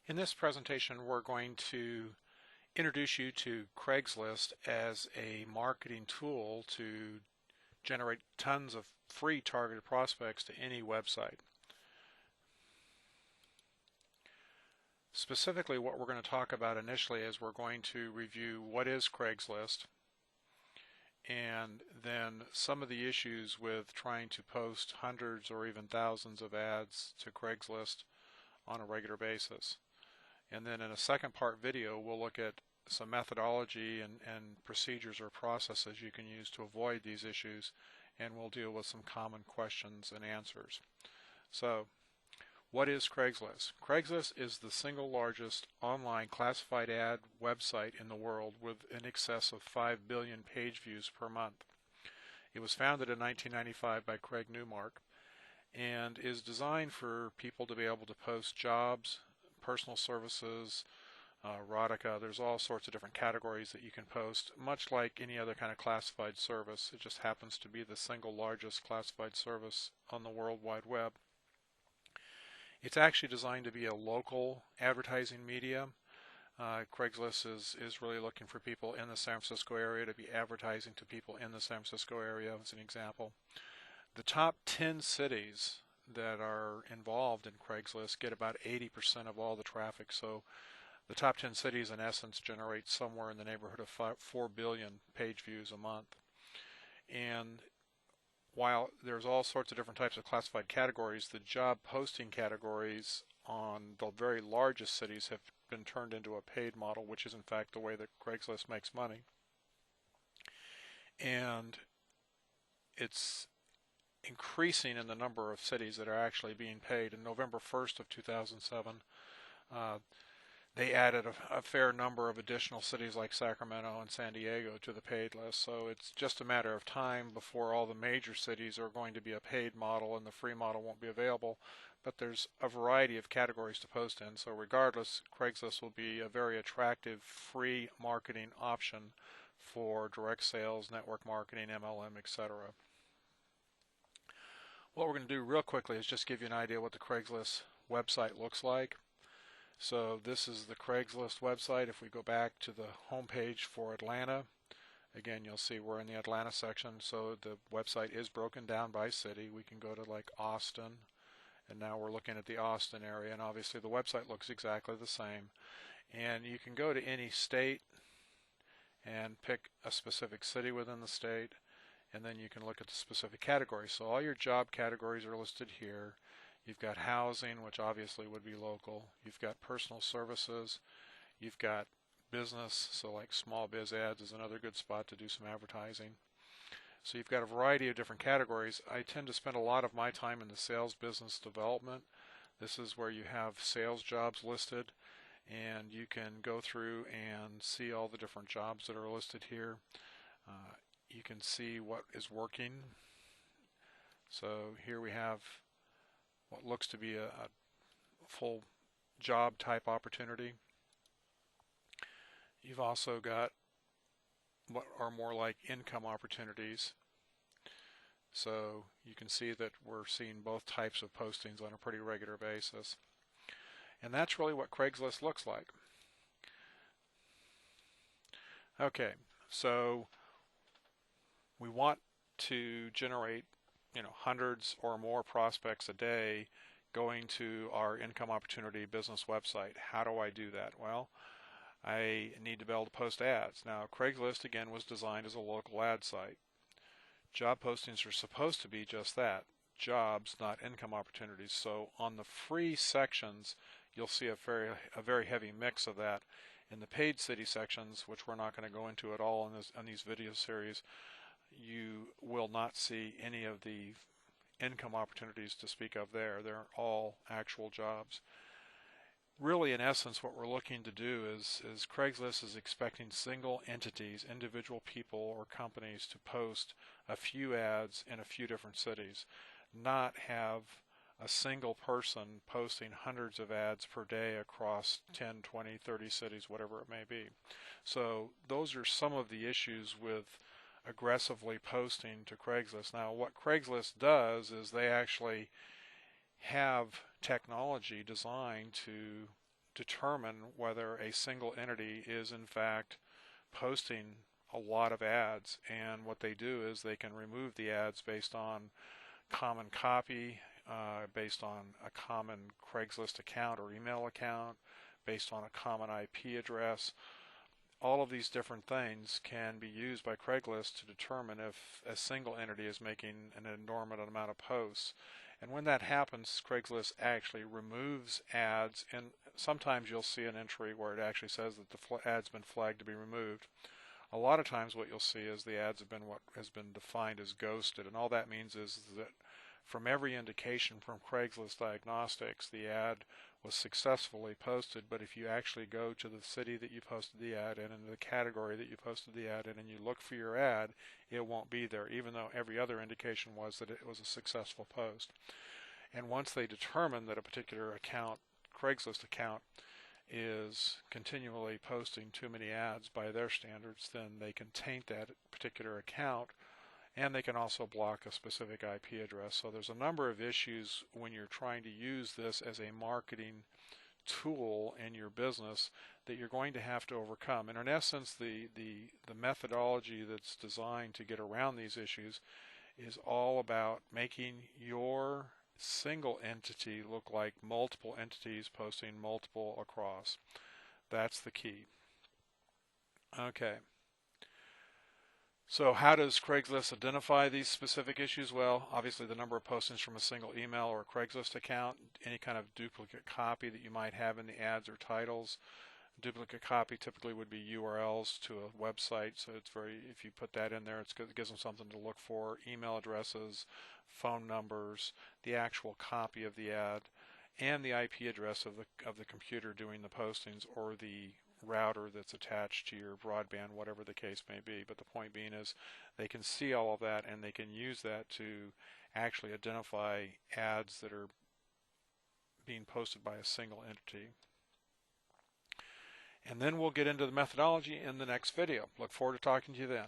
In this presentation, we're going to introduce you to Craigslist as a marketing tool to generate tons of free targeted prospects to any website. Specifically, what we're going to talk about initially is we're going to review what is Craigslist, and then some of the issues with trying to post hundreds or even thousands of ads to Craigslist on a regular basis. And then in a second part video, we'll look at some methodology and procedures or processes you can use to avoid these issues, and we'll deal with some common questions and answers. So, what is Craigslist? Craigslist is the single largest online classified ad website in the world with in excess of 5 billion page views per month. It was founded in 1995 by Craig Newmark and is designed for people to be able to post jobs, personal services, erotica. There's all sorts of different categories that you can post, much like any other kind of classified service. It just happens to be the single largest classified service on the World Wide Web. It's actually designed to be a local advertising media. Craigslist is really looking for people in the San Francisco area to be advertising to people in the San Francisco area, as an example. The top 10 cities that are involved in Craigslist get about 80% of all the traffic. So the top 10 cities in essence generate somewhere in the neighborhood of 4 billion page views a month. And while there's all sorts of different types of classified categories, the job posting categories on the very largest cities have been turned into a paid model, which is in fact the way that Craigslist makes money. And it's increasing in the number of cities that are actually being paid. In November 1st of 2007, they added a fair number of additional cities like Sacramento and San Diego to the paid list. So it's just a matter of time before all the major cities are going to be a paid model and the free model won't be available. But there's a variety of categories to post in. So regardless, Craigslist will be a very attractive free marketing option for direct sales, network marketing, MLM, etc. What we're going to do real quickly is just give you an idea what the Craigslist website looks like. So this is the Craigslist website. If we go back to the home page for Atlanta, again you'll see we're in the Atlanta section. So the website is broken down by city. We can go to like Austin, and now we're looking at the Austin area, and obviously the website looks exactly the same. And you can go to any state and pick a specific city within the state, and then you can look at the specific categories. So all your job categories are listed here. You've got housing, which obviously would be local. You've got personal services. You've got business, so like small biz ads is another good spot to do some advertising. So you've got a variety of different categories. I tend to spend a lot of my time in the sales business development. This is where you have sales jobs listed, and you can go through and see all the different jobs that are listed here. You can see what is working. So here we have what looks to be a full job type opportunity. You've also got what are more like income opportunities. So you can see that we're seeing both types of postings on a pretty regular basis. And that's really what Craigslist looks like. Okay, so we want to generate hundreds or more prospects a day going to our income opportunity business website. How do I do that? Well, I need to be able to post ads. Now, Craigslist, again, was designed as a local ad site. Job postings are supposed to be just that, jobs, not income opportunities. So on the free sections, you'll see a very heavy mix of that. In the paid city sections, which we're not going to go into at all in these video series, you will not see any of the income opportunities to speak of there. They're all actual jobs. Really, in essence, what we're looking to do is Craigslist is expecting single entities, individual people or companies to post a few ads in a few different cities, not have a single person posting hundreds of ads per day across 10, 20, 30 cities, whatever it may be. So those are some of the issues with aggressively posting to Craigslist. Now, what Craigslist does is they actually have technology designed to determine whether a single entity is in fact posting a lot of ads. And what they do is they can remove the ads based on common copy, based on a common Craigslist account or email account, based on a common IP address. All of these different things can be used by Craigslist to determine if a single entity is making an enormous amount of posts. And when that happens, Craigslist actually removes ads, and sometimes you'll see an entry where it actually says that the ad's been flagged to be removed. A lot of times what you'll see is the ads have been what has been defined as ghosted, and all that means is that from every indication from Craigslist Diagnostics, the ad was successfully posted, but if you actually go to the city that you posted the ad in and the category that you posted the ad in and you look for your ad, it won't be there, even though every other indication was that it was a successful post. And once they determine that a particular account, Craigslist account, is continually posting too many ads by their standards, then they can taint that particular account, and they can also block a specific IP address. So there's a number of issues when you're trying to use this as a marketing tool in your business that you're going to have to overcome. And in essence, the methodology that's designed to get around these issues is all about making your single entity look like multiple entities posting multiple across. That's the key. Okay. So how does Craigslist identify these specific issues? Well, obviously the number of postings from a single email or a Craigslist account, any kind of duplicate copy that you might have in the ads or titles. Duplicate copy typically would be URLs to a website, so it's if you put that in there, it gives them something to look for. Email addresses, phone numbers, the actual copy of the ad, and the IP address of the computer doing the postings, or the router that's attached to your broadband, whatever the case may be. But the point being is they can see all of that, and they can use that to actually identify ads that are being posted by a single entity. And then we'll get into the methodology in the next video. Look forward to talking to you then.